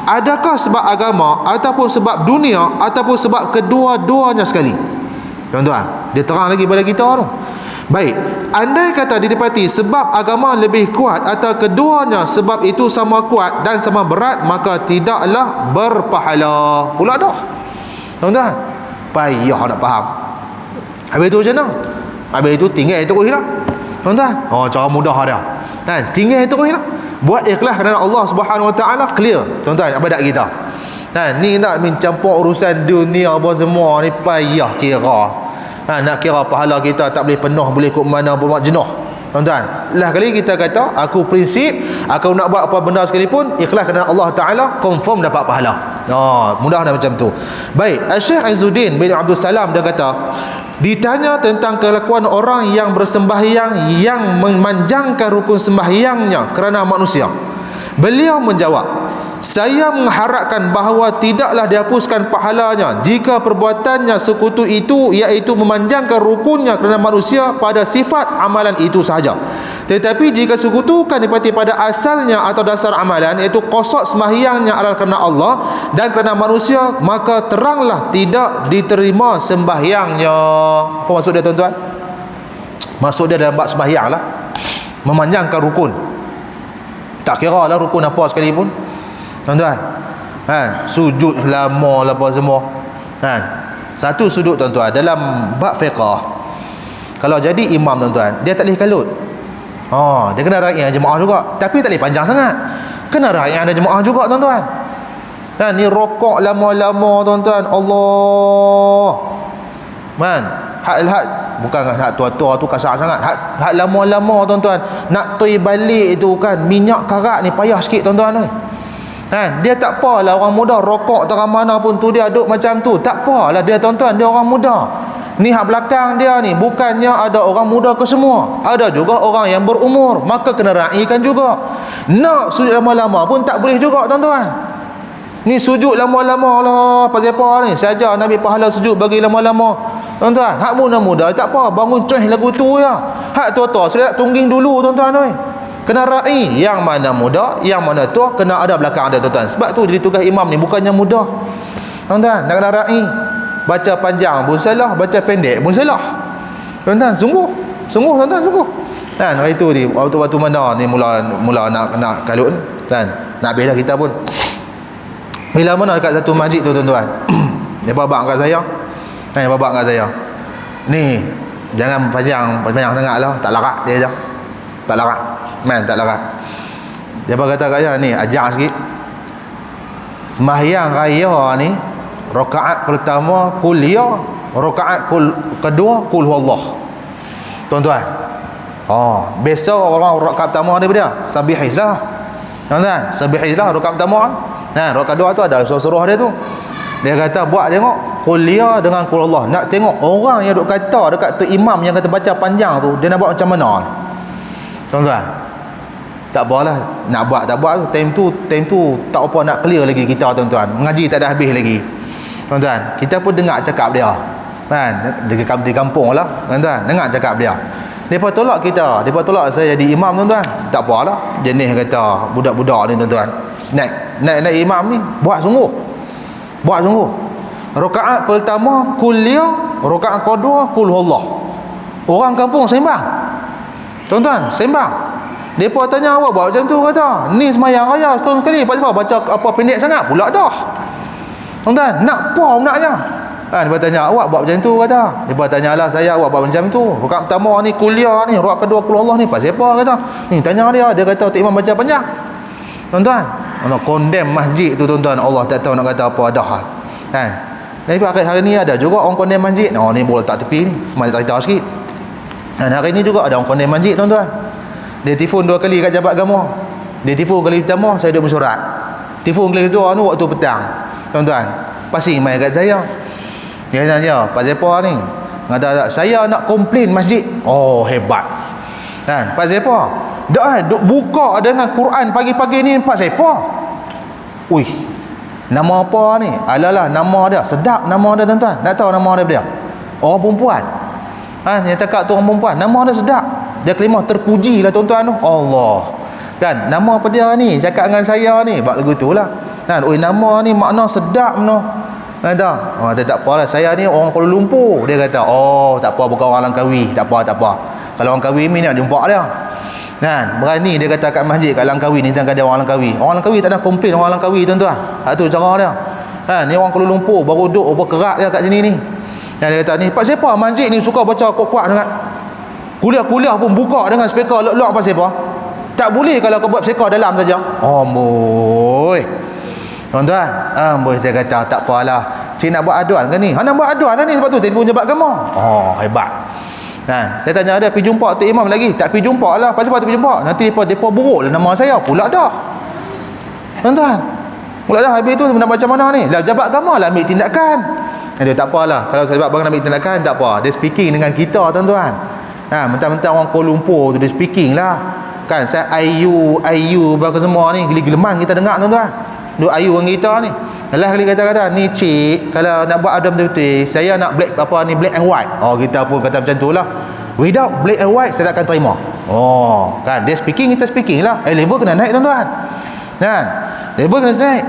Adakah sebab agama ataupun sebab dunia ataupun sebab kedua-duanya sekali. Tuan-tuan, dia terang lagi pada kita tu. Baik, andai kata didapati sebab agama lebih kuat atau keduanya sebab itu sama kuat dan sama berat, maka tidaklah berpahala pula dah, tuan-tuan. Payah nak faham. Habis itu macam mana? Habis itu tinggal terus hilang. Tuan-tuan, cara mudah dia. Kan, tinggal itu lah. Buat ikhlas kerana Allah Subhanahu Wa Taala, clear. Tuan-tuan, ibadat kita. Kan, ni nak mencampur urusan dunia apa semua ni payah kira. Nak kira pahala kita tak boleh penuh, boleh kok mana buat jenuh. Tuan-tuan, lah kali kita kata, aku prinsip, aku nak buat apa benda sekalipun, ikhlas kerana Allah Taala, confirm dapat pahala. Mudah dah macam tu. Baik, Syekh Izzuddin bin Abdul Salam dia kata, ditanya tentang kelakuan orang yang bersembahyang yang memanjangkan rukun sembahyangnya kerana manusia. Beliau menjawab, saya mengharapkan bahawa tidaklah dihapuskan pahalanya jika perbuatannya sekutu itu, iaitu memanjangkan rukunnya kerana manusia pada sifat amalan itu sahaja. Tetapi jika sekutukan dipati pada asalnya atau dasar amalan, iaitu qasad sembahyangnya adalah kerana Allah dan kerana manusia, maka teranglah tidak diterima sembahyangnya. Apa maksud dia, tuan-tuan? Maksud dia dalam bab sembahyang lah, memanjangkan rukun. Tak kira lah rukun apa sekalipun, tuan-tuan. Sujud lama lah apa semua. Satu sudut, tuan-tuan, dalam bab fiqah, kalau jadi imam, tuan-tuan, dia tak boleh kalut. Dia kena rakyat jemaah juga, tapi tak boleh panjang sangat. Kena rakyat ada jemaah juga, tuan-tuan. Ni rokok lama-lama, tuan-tuan. Allah. Hak bukan hak tua-tua tu kasar sangat. Hak lama-lama, tuan-tuan. Nak tui balik tu kan, minyak karat ni payah sikit, tuan-tuan. Dia tak apalah orang muda rokok terang mana pun tu, dia duduk macam tu. Tak apalah dia, tuan-tuan, dia orang muda. Ni hak belakang dia ni, bukannya ada orang muda ke semua, ada juga orang yang berumur, maka kena raikan juga. Nak sujud lama-lama pun tak boleh juga, tuan-tuan. Ni sujud lama-lama lah, pasal apa ni? Saja Nabi pahala sujud bagi lama-lama, tuan-tuan. Hak muda-muda tak apa, bangun cuih lagu tu ya. Hak tua-tua sudah tungging dulu, tuan-tuan. Kena ra'i yang mana muda, yang mana tua, kena ada belakang ada, tuan-tuan. Sebab tu jadi tugas imam ni bukannya mudah, tuan-tuan. Nak kena ra'i. Baca panjang pun salah, baca pendek pun salah, tuan-tuan. Sungguh, tuan-tuan, sungguh. Hari tu ni waktu mana ni mula nak kalut kan. Nak habis dah kita pun. Bila mana dekat satu masjid tu, tuan-tuan, dia babak kat saya. Babak kat saya. Ni jangan panjang sangatlah, tak larat dia dah. Tak larat. Tak larat. Dia kata kat saya, ni ajar sikit. Sembahyang raya ni, rakaat pertama kuliah, rakaat kedua kul huwallah. Tuan-tuan. Biasa orang rakaat pertama ni dia sabihizlah. Tuan-tuan, sabihizlah rakaat pertama. Rakaat kedua tu ada suruh dia tu. Dia kata buat tengok kuliah dengan kul Allah. Nak tengok orang yang duk kata dekat tu imam yang kata baca panjang tu, dia nak buat macam mana, tuan-tuan. Tak apalah, nak buat tak buat tu. Time tu tak apa nak clear lagi kita, tuan-tuan. Mengaji tak ada habis lagi, tuan-tuan. Kita pun dengar cakap dia di kampung lah, tuan-tuan. Dengar cakap dia. Depa tolak kita, depa tolak saya jadi imam, tuan-tuan. Tak apalah, jenis kata budak-budak ni, tuan-tuan. Naik imam ni buat sungguh. Rakaat pertama kuliah, rakaat kedua kul huwallah. Orang kampung sembang, tuan-tuan, sembang. Depa tanya, awak buat macam tu, kata ni semayang raya setahun sekali, pasal baca apa pendek sangat pula dah, tuan-tuan. Nak apa naknya? Depa tanya, awak buat macam tu, kata. Depa tanyalah saya, awak buat macam tu. Rakaat pertama ni kuliah ni, rakaat kedua kul Allah ni pasal apa, kata. Ni tanya dia kata tak imam baca panjang, tuan-tuan. Condemn masjid tu, tuan-tuan. Allah tak tahu nak kata apa dah. Tapi akhir hari ni ada juga orang condemn masjid. Ni boleh tak tepi ni, mana cerita sikit. Hari ni juga ada orang condemn masjid, tuan-tuan. Dia telefon 2 kali kat jabat agama. Dia telefon kali pertama, saya duduk bersorat. Telefon kali kedua ni waktu petang, tuan-tuan. Pasti mai kat saya. Dia tanya, pasal apa ni? Kata saya nak komplain masjid. Hebat. Pasal apa? Dah duk buka dengan Quran pagi-pagi ni, pasal apa? Nama apa ni? Alalah, nama dia sedap, nama dia, tuan-tuan. Tak tahu nama dia? Orang perempuan. Yang cakap tu orang perempuan. Nama dia sedap. Dia kelimah terpuji lah, tuan-tuan tu. Allah. Kan, nama apa dia ni? Cakap dengan saya ni. Buat lagu tu lah. Nama ni makna sedap no. Kata, tak apalah. Saya ni orang Kuala Lumpur. Dia kata, tak apa, bukan orang Langkawi. Tak apa. Kalau orang Langkawi ni nak jumpa dia. Berani dia kata kat masjid kat Langkawi ni, jangan dia orang Langkawi. Orang Langkawi tak ada komplain orang Langkawi, tuan-tuan. Tu cara dia. Ni orang Kuala Lumpur baru duduk berkerak dia kat sini ni. Dia kata ni, pak siapa masjid ni suka baca kuat-kuat sangat. Kuliah-kuliah pun buka dengan speaker lock-lock pasal apa? Tak boleh kalau kau buat speaker dalam saja. Amboi. Tuan-tuan, amboi saya kata tak apalah. Cik nak buat aduan kan ni? Nak buat aduan lah ni, sebab tu telefon jabat kamu. Oh, hebat. Saya tanya dia pergi jumpa Tok Imam lagi. Tak pergi jumpa lah. Pasal apa tak pergi jumpa? Nanti depa buruk lah nama saya. Pula dah. Tuan-tuan. Pula dah habis tu nak macam mana ni? Lah jabat kamu lah ambil tindakan. Dia tak apalah. Kalau sebab bang nak ambil tindakan tak apa. Dia speaking dengan kita tuan-tuan. Mentang-mentang orang Kuala Lumpur tu dia speaking lah. Kan saya IU apa semua ni gila-gileman kita dengar tuan-tuan. Duk IU dengan kita ni. Alah kali kata-kata ni cik kalau nak buat adam betul-betul saya nak black and white. Oh kita pun kata macam tu lah. Without black and white saya tak akan terima. Oh kan dia speaking kita speaking lah. Level kena naik tuan-tuan. Kan? Level kena naik.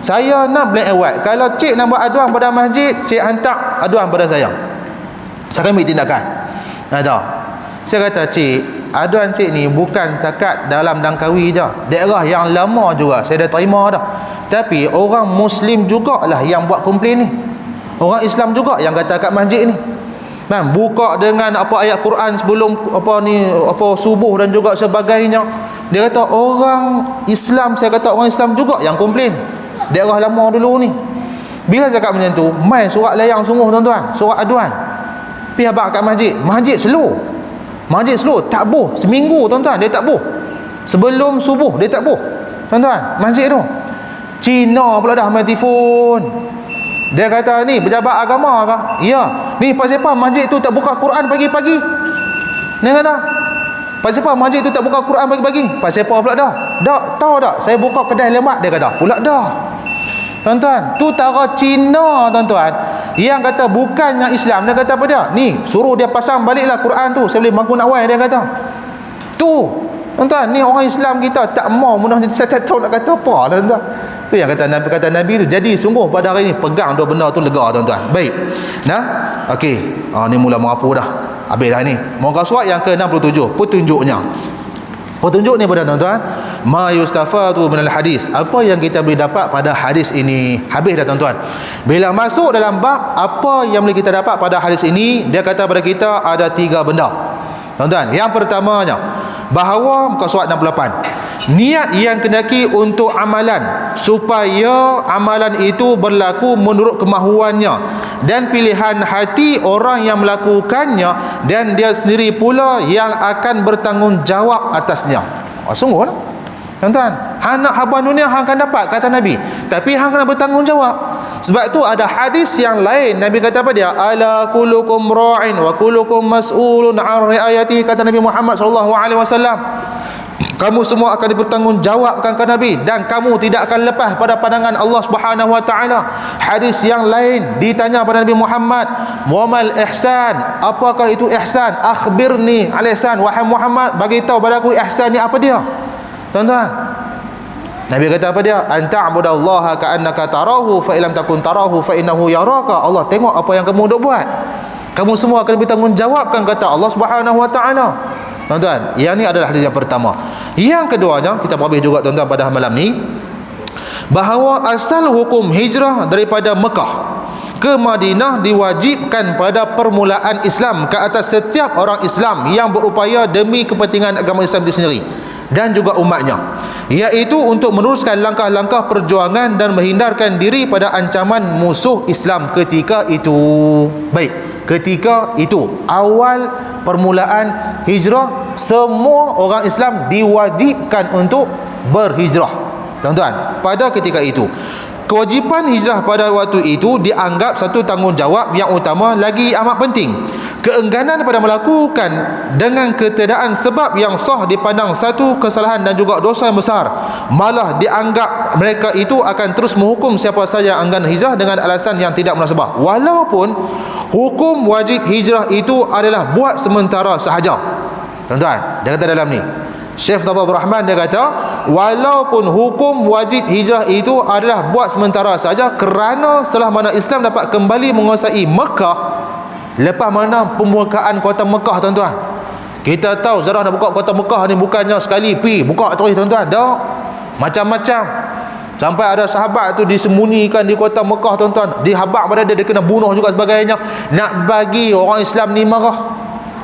Saya nak black and white. Kalau cik nak buat aduan pada masjid, cik hantar aduan pada saya. Saya akan ambil tindakan. Tak. Saya kata cik, aduan cik ni bukan cakap dalam Langkawi je. Daerah yang lama juga saya dah terima dah. Tapi orang Muslim jugalah yang buat komplain ni. Orang Islam juga yang kata kat masjid ni. Buka dengan apa ayat Quran sebelum subuh dan juga sebagainya. Dia kata orang Islam, saya kata orang Islam juga yang komplain. Daerah lama dulu ni. Bila cakap macam tu, mai surat layang sungguh tuan-tuan, surat aduan. Pi habaq kat masjid. Masjid slow. Masjid slow, tak boh. Seminggu tuan-tuan dia tak boh. Sebelum subuh dia tak boh. Tuan-tuan, masjid tu. Cina pula dah main telefon. Dia kata ni pejabat agama kah? Ya. Ni pasal apa masjid tu tak buka Quran pagi-pagi? Dia kata pasal apa masjid tu tak buka Quran pagi-pagi? Pasal apa pula dah? Dak tahu tak? Saya buka kedai lemak dia kata. Pula dah. Tuan-tuan, tu tara Cina tuan-tuan. Yang kata bukan yang Islam, dia kata apa dia? Ni, suruh dia pasang baliklah Quran tu. Saya boleh mampu nak wai dia kata. Tu. Tuan-tuan, ni orang Islam kita tak mau munah saya tak tahu nak kata apa tuan-tuan. Tu yang kata Nabi tu. Jadi sungguh pada hari ni pegang dua benda tu lega tuan-tuan. Baik. Okey. Ni mula merapu dah. Habis dah ni. Muka surat yang ke-67 petunjuknya. Petunjuk ni pada tuan-tuan, ma yustafadu minal hadis. Apa yang kita boleh dapat pada hadis ini? Habis dah tuan-tuan. Bila masuk dalam bab apa yang boleh kita dapat pada hadis ini, dia kata pada kita ada 3 benda. Tuan-tuan, yang pertamanya bahawa muka surat 68. Niat yang kendaki untuk amalan supaya amalan itu berlaku menurut kemahuannya dan pilihan hati orang yang melakukannya dan dia sendiri pula yang akan bertanggungjawab atasnya. Sungguhlah tuan-tuan, hang nak haban dunia hang akan dapat kata Nabi, tapi hang kena bertanggungjawab. Sebab tu ada hadis yang lain Nabi kata apa dia? Ala kullukum ra'in wa kullukum mas'ulun 'an ri'ayatihi, kata Nabi Muhammad sallallahu alaihi wasallam. Kamu semua akan dipertanggungjawabkan ke Nabi dan kamu tidak akan lepas pada pandangan Allah Subhanahu wa taala. Hadis yang lain ditanya pada Nabi Muhammad, "Wamal ihsan?" Apakah itu ihsan? Akhbirni al ihsan, wahai Muhammad, bagi tahu padaku ihsan ni apa dia? Tuan-tuan, Nabi kata apa dia? Anta'budallaha ka'annaka tarahu fa illam takun tarahu fa innahu yaraka. Allah tengok apa yang kamu duk buat. Kamu semua akan bertanggungjawabkan kata Allah Subhanahu wa taala. Tuan-tuan, yang ni adalah hadis yang pertama. Yang keduanya, kita habis juga tuan-tuan pada malam ni, bahawa asal hukum hijrah daripada Mekah ke Madinah diwajibkan pada permulaan Islam ke atas setiap orang Islam yang berupaya demi kepentingan agama Islam itu sendiri dan juga umatnya, iaitu untuk meneruskan langkah-langkah perjuangan dan menghindarkan diri pada ancaman musuh Islam ketika itu. Baik, ketika itu awal permulaan hijrah, semua orang Islam diwajibkan untuk berhijrah. Tuan-tuan, pada ketika itu kewajipan hijrah pada waktu itu dianggap satu tanggungjawab yang utama lagi amat penting. Keengganan pada melakukan dengan ketidakadaan sebab yang sah dipandang satu kesalahan dan juga dosa yang besar. Malah dianggap mereka itu akan terus menghukum siapa saja yang enggan hijrah dengan alasan yang tidak munasabah. Walaupun hukum wajib hijrah itu adalah buat sementara sahaja. Tuan-tuan, dia kata dalam ni, Syekh Abdul Rahman dia kata, walaupun hukum wajib hijrah itu adalah buat sementara saja, kerana setelah mana Islam dapat kembali menguasai Mekah, lepas mana pembukaan kota Mekah tuan-tuan. Kita tahu zarah nak buka kota Mekah ni bukannya sekali pi buka terus tuan-tuan. Tak. Macam-macam. Sampai ada sahabat tu disembunyikan di kota Mekah tuan-tuan. Dihabaq pada dia kena bunuh juga sebagainya. Nak bagi orang Islam ni marah.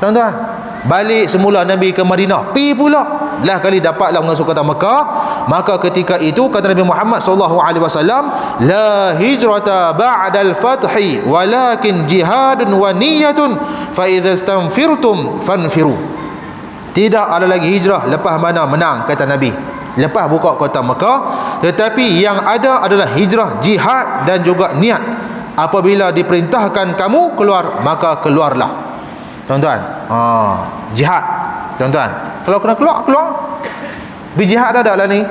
Tuan-tuan. balik semula Nabi ke Madinah, pi pula lah kali dapatlah mengasuh kota Mekah. Maka ketika itu kata Nabi Muhammad sallallahu alaihi wasallam, la hijrata ba'dal fathi walakin jihadun wa niyyatun fa idza istanfirtum fanfiru. Tidak ada lagi hijrah lepas mana menang, kata Nabi, lepas buka kota Mekah. Tetapi yang ada adalah hijrah, jihad dan juga niat. Apabila diperintahkan kamu keluar, maka keluarlah, tuan-tuan. Jihad, tuan-tuan. Kalau kena keluar, keluar. Berjihad ada tak lah ni?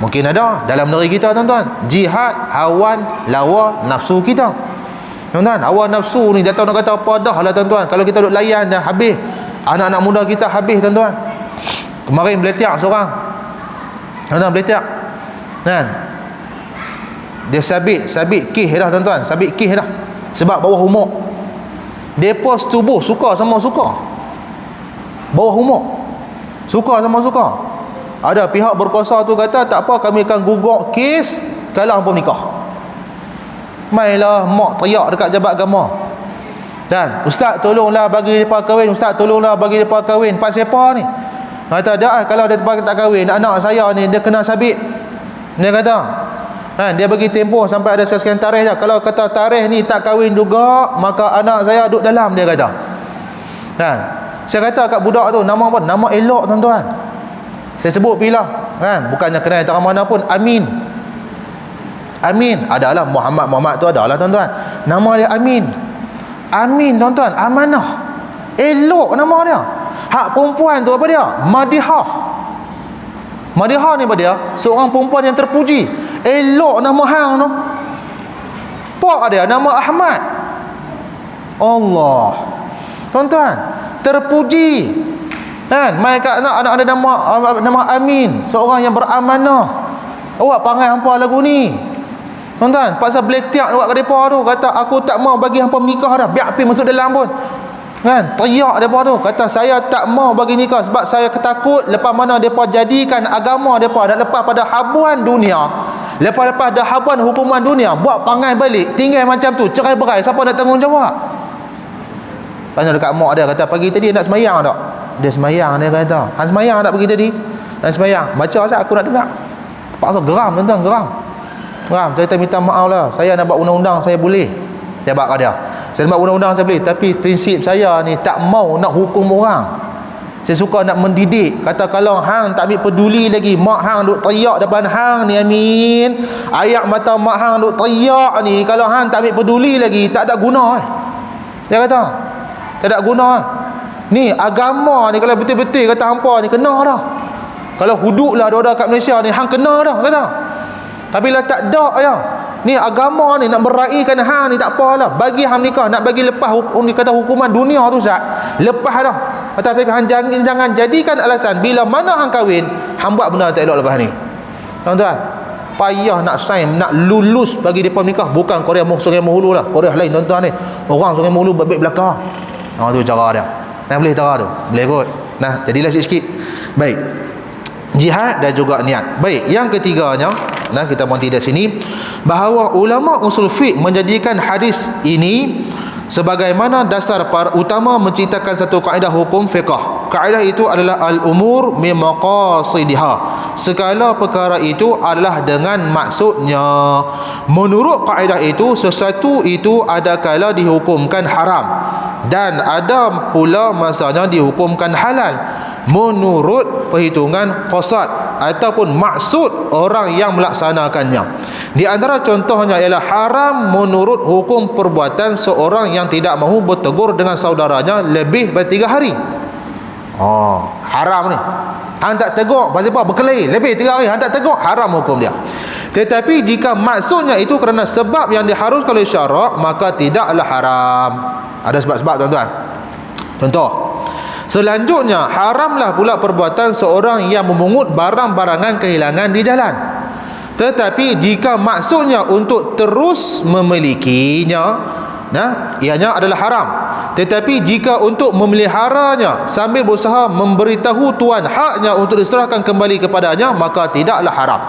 Mungkin ada dalam negeri kita, tuan-tuan. Jihad hawan lawa nafsu kita, tuan-tuan. Hawa nafsu ni tak tahu nak kata apa dah lah, tuan-tuan. Kalau kita duk layan dah habis. Anak-anak muda kita habis, tuan-tuan. Kemarin beletiak seorang, tuan-tuan, beletiak kan. Dia sabit kih dah, tuan-tuan. Sabit kih dah. Sebab bawah umur. Depa setubuh suka sama suka. Bawah umur. Suka sama suka. Ada pihak berkuasa tu kata tak apa, kami akan gugur kes kalau hangpa nikah. Mailah mak teriak dekat jabat agama. Dan ustaz tolonglah bagi depa kahwin, ustaz tolonglah bagi depa kahwin. Pasal apa ni? Kata dah kalau dia tak kahwin, anak saya ni dia kena sabit. Dia kata kan, dia bagi tempoh sampai ada sekian tarikh je. Kalau kata tarikh ni tak kahwin juga, maka anak saya duduk dalam, dia kata. Kan? Saya kata kat budak tu, nama apa? Nama elok, tuan-tuan. Saya sebut pilah, kan? Bukannya kenal tak mana pun. Amin. Amin. Adalah Muhammad tu adalah, tuan-tuan. Nama dia Amin. Amin, tuan-tuan. Amanah. Elok nama dia. Hak perempuan tu apa dia? Madihah. Madihah ni apa dia? Seorang perempuan yang terpuji. Elok nama hang tu. Pak dia nama Ahmad. Allah, tuan-tuan, terpuji kan. Mai kat anak ada nama Amin, seorang yang beramanah. Awak panggil hampa lagu ni, tuan-tuan. Pasal beletiak awak kat depa tu, kata aku tak mau bagi hampa menikah dah, biar pergi masuk dalam pun kan. Teriak depa tu, kata saya tak mau bagi nikah sebab saya ketakut lepas mana depa jadikan agama depa dah lepas pada habuan dunia, lepas dah habuan hukuman dunia, buat pangai balik tinggal macam tu, cerai berai, siapa nak tanggungjawab? Tanya dekat mak dia, kata pagi tadi nak semayang tak? Dia semayang, dia kata. Hang semayang tak pagi tadi? Hang semayang. Baca asal aku nak dengar. Terpaksa geram, tuan-tuan, geram. Saya minta maaf lah. Saya nak buat undang-undang, saya boleh. Saya buat kat dia. Saya nak buat undang-undang, saya boleh. Tapi prinsip saya ni tak mau nak hukum orang. Saya suka nak mendidik. Kata kalau hang tak ambil peduli lagi, mak hang duk teriak depan hang ni, Amin. Ayak mata mak hang duk teriak ni, kalau hang tak ambil peduli lagi, tak ada guna. Dia kata tak ada guna. Ni agama ni kalau betul-betul kata hampa ni kena dah. Kalau hududlah ada kat Malaysia ni, hang kena dah, kata. Tapi lah tak ada ya. Ni agama ni nak meraihkan hang ni tak apalah. Bagi hang nikah, nak bagi lepas kata hukuman dunia tu Ustaz. Lepas dah. Tapi hang jangan jadikan alasan bila mana hang kahwin, hang buat benda tak elok lepas ni. Tuan-tuan, payah nak sign, nak lulus bagi depa nikah. Bukan Korea Sungai Mohulu lah. Korea lain, tuan-tuan ni. Orang Sungai Mohulu baik belakang. Tu cara dia. Nah, boleh cara tu. Boleh kot. Nah, jadilah sikit-sikit. Baik. Jihad dan juga niat. Baik, yang ketiganya, nah kita berhenti di sini, bahawa ulama usul fiqh menjadikan hadis ini sebagaimana dasar utama menciptakan satu kaedah hukum fiqh. Kaedah itu adalah al-umur min maqasidiha. Segala perkara itu adalah dengan maksudnya. Menurut kaedah itu, sesuatu itu ada kala dihukumkan haram dan ada pula masanya dihukumkan halal menurut perhitungan qasad ataupun maksud orang yang melaksanakannya. Di antara contohnya ialah haram menurut hukum perbuatan seorang yang tidak mahu bertegur dengan saudaranya lebih dari 3 hari. Haram ni. Hang tak tegur, pasal apa? Berkelahi lebih 3 hari, hang tak tegur, haram hukum dia. Tetapi jika maksudnya itu kerana sebab yang diharuskan oleh syarak, maka tidaklah haram. Ada sebab-sebab, tuan-tuan. Contoh, selanjutnya, haramlah pula perbuatan seorang yang memungut barang-barangan kehilangan di jalan. Tetapi jika maksudnya untuk terus memilikinya, ianya adalah haram. Tetapi jika untuk memeliharanya sambil berusaha memberitahu tuan haknya untuk diserahkan kembali kepadanya, maka tidaklah haram.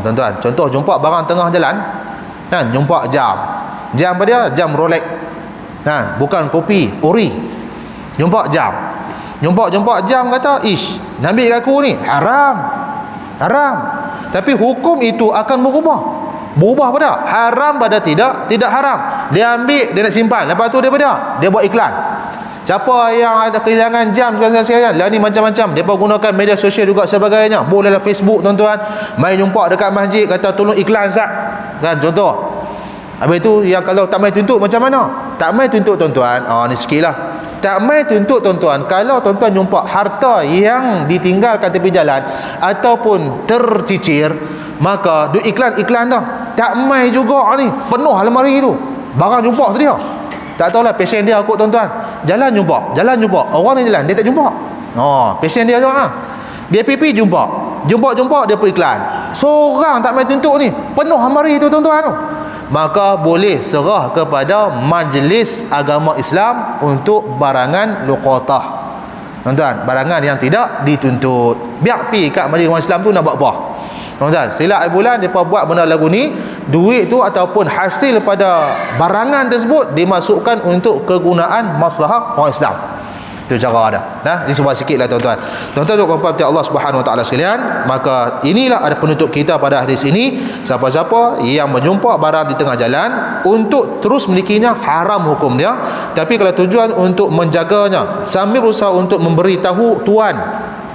Tuan-tuan, contoh jumpa barang tengah jalan, kan, jumpa jam. Jam apa dia? Jam Rolex. Bukan kopi ori. Jumpa jam. Jumpa jam kata, ish, nak ambil aku ni haram. Tapi hukum itu akan berubah pada haram pada tidak haram. Dia ambil, dia nak simpan, lepas tu dia buat iklan. Siapa yang ada kehilangan jam sekarang lah ni macam-macam, depa gunakan media sosial juga sebagainya. Boleh lah Facebook tuan-tuan, mai jumpa dekat masjid kata tolong iklan Ustaz, kan, contoh. Habis tu yang kalau tak mai tuntut macam mana? Tak mai tuntut tuan-tuan, ni sikitlah. Tak mai tuntut tuan-tuan, kalau tuan-tuan jumpa harta yang ditinggalkan tepi jalan ataupun tercicir, maka duk iklan dah. Tak mai juga ni, penuh almari tu, barang jumpa sedia. Tak tahulah pasien dia kot tuan-tuan. Jalan jumpa. Orang ni jalan, dia tak jumpa. Pasien dia juga. Dia pipi jumpa, dia pun iklan. Seorang tak mai tuntut ni, penuh almari tu tuan-tuan tu. Maka boleh serah kepada majlis agama Islam untuk barangan luqatah. Tuan-tuan, barangan yang tidak dituntut. Biar pi kat majlis orang Islam tu nak buat apa? Tuan-tuan, silap bulan depa buat benda lagu ni, duit tu ataupun hasil pada barangan tersebut dimasukkan untuk kegunaan maslahah orang Islam. Itu cara ada. Nah, ini sebab sikitlah tuan-tuan. Tuan-tuan dan puan-puan Allah Subhanahu Wa Taala sekalian, maka inilah ada penutup kita pada hadis ini. Siapa-siapa yang menjumpa barang di tengah jalan untuk terus milikinya, haram hukum dia. Tapi kalau tujuan untuk menjaganya sambil berusaha untuk memberitahu tuan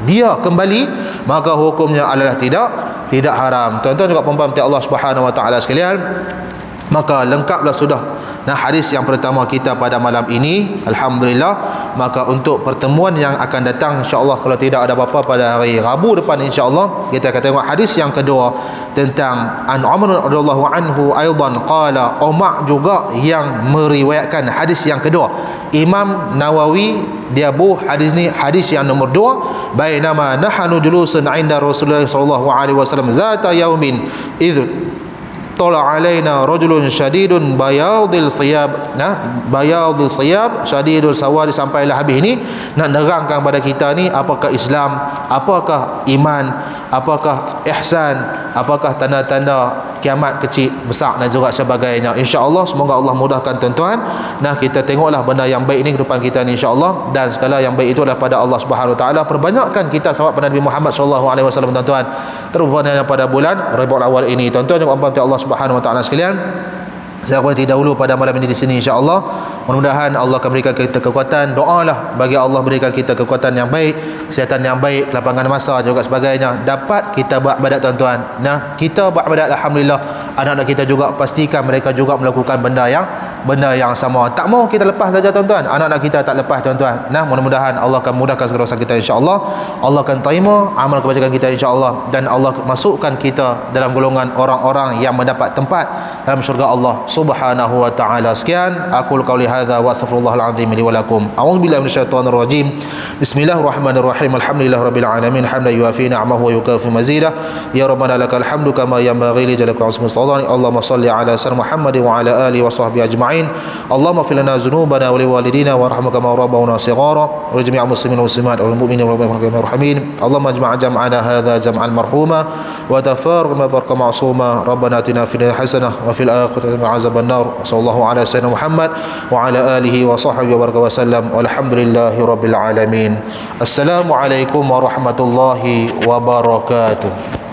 dia kembali, maka hukumnya adalah tidak haram. Tuan-tuan juga puan-puan Allah Subhanahu Wa Taala sekalian, maka lengkaplah sudah hadis yang pertama kita pada malam ini, alhamdulillah. Maka untuk pertemuan yang akan datang, insya-Allah, kalau tidak ada apa-apa pada hari Rabu depan, insya-Allah kita akan tengok hadis yang kedua tentang an Umar radhiyallahu anhu aidan qala. Umar juga yang meriwayatkan hadis yang kedua. Imam Nawawi dia hadis ni hadis yang nombor 2. Bainama nahnu julusun 'inda Rasulullah sallallahu alaihi wasallam zata yaumin idh tala alaina rajulun syadidun bayadil siyab, bayadil siyab syadidul sawadi, sampailah habis ni nak nerangkan pada kita ni apakah Islam, apakah iman, apakah ihsan, apakah tanda-tanda kiamat kecil, besar dan juga sebagainya. Insya-Allah semoga Allah mudahkan tuan-tuan. Kita tengoklah benda yang baik ni ke depan kita ni, insya-Allah, dan segala yang baik itu adalah pada Allah Subhanahu Wa Taala. Perbanyakkan kita salawat pada Nabi Muhammad sallallahu alaihi wasallam tuan-tuan, terutama pada bulan Rabiul Awal ini. Tuan-tuan dan puan-puan Allah Subhanahu Wa Taala sekalian, saya akhwati dahulu pada malam ini di sini, insya-Allah. Mudah-mudahan Allah akan berikan kita kekuatan. Doalah bagi Allah berikan kita kekuatan yang baik, kesihatan yang baik, kelapangan masa juga sebagainya, dapat kita beribadat tuan-tuan. Kita beribadat, alhamdulillah. Anak-anak kita juga pastikan mereka juga melakukan benda yang sama. Tak mau kita lepas saja tuan-tuan, anak-anak kita tak lepas tuan-tuan. Mudah-mudahan Allah akan mudahkan segala urusan kita, insya-Allah. Allah akan terima amal kebajikan kita, insya-Allah, dan Allah masukkan kita dalam golongan orang-orang yang mendapat tempat dalam syurga Allah Subhanahu Wa Taala. Sekian aku qauli hadza wa astaghfirullahal azim li wa lakum. A'udzubillahi minasyaitonir rajim. Bismillahirrahmanirrahim. Alhamdulillahirabbil alamin hamdan yuwafi ni'amahu wa yukafi mazidah. Ya rabbana lakal hamdu kama yanbaghi li jalali wajhika mustadani. Allahumma shalli ala sayyidina Muhammad wa ala alihi wa sahbihi ajma'in. Allahumma ighfir lana dhunubana wa li walidina warhamna kama rabbawna shighara wa li jami'il muslimin wal muslimat wal mu'minina wal mu'minat rahimin. Allahumma ijma' jam'ana hadza jam'an marhuma wa tafarraqna farqa ma'suma. Rabbana atina fid dunya hasanah wa fil akhirati azaban nar. Sallallahu ala sayyidina Muhammad wa ala alihi wa sahbihi wa baraka wa sallam. Walhamdulillahi rabbil alamin. Assalamualaikum warahmatullahi wabarakatuh.